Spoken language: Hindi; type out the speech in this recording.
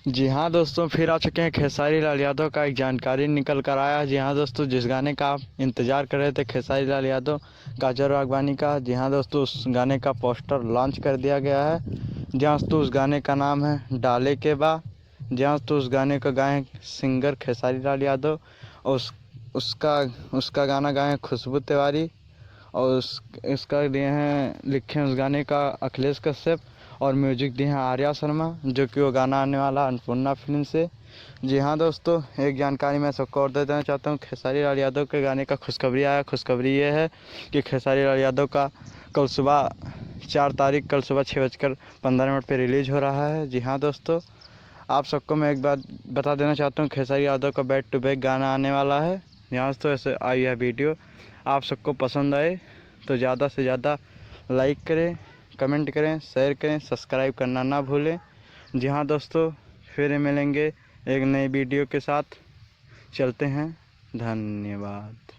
जी हाँ दोस्तों, फिर आ चुके हैं खेसारी लाल यादव का एक जानकारी निकल कर आया। जी हाँ दोस्तों, जिस गाने का आप इंतज़ार कर रहे थे खेसारी लाल यादव काजल राघवानी का, जी हाँ दोस्तों उस गाने का पोस्टर लॉन्च कर दिया गया है। जी हाँ दोस्तों, उस गाने का नाम है डाले के बा। जी हाँ दोस्तों, उस गाने का गाए हैं सिंगर खेसारी लाल यादव और उसका उसका गाना गाए हैं खुशबू तिवारी और इसका दिए हैं लिखे हैं उस गाने का अखिलेश कश्यप और म्यूजिक दिए हैं आर्या शर्मा, जो कि वो गाना आने वाला अन्नपूर्णा फिल्म से। जी हाँ दोस्तों, एक जानकारी मैं सबको और दे देना चाहता हूँ। खेसारी लाल यादव के गाने का खुशखबरी आया। खुशखबरी ये है कि खेसारी लाल यादव का कल सुबह 4 तारीख कल सुबह 6:15 पर रिलीज़ हो रहा है। जी हाँ दोस्तों, आप सबको मैं एक बात बता देना चाहता हूँ, खेसारी यादव का बैक टू बैक गाना आने वाला है। यहाँ तो ऐसे आई है वीडियो, आप सबको पसंद आए तो ज़्यादा से ज़्यादा लाइक करें, कमेंट करें, शेयर करें, सब्सक्राइब करना ना भूलें। जी हाँ दोस्तों, फिर मिलेंगे एक नई वीडियो के साथ। चलते हैं, धन्यवाद।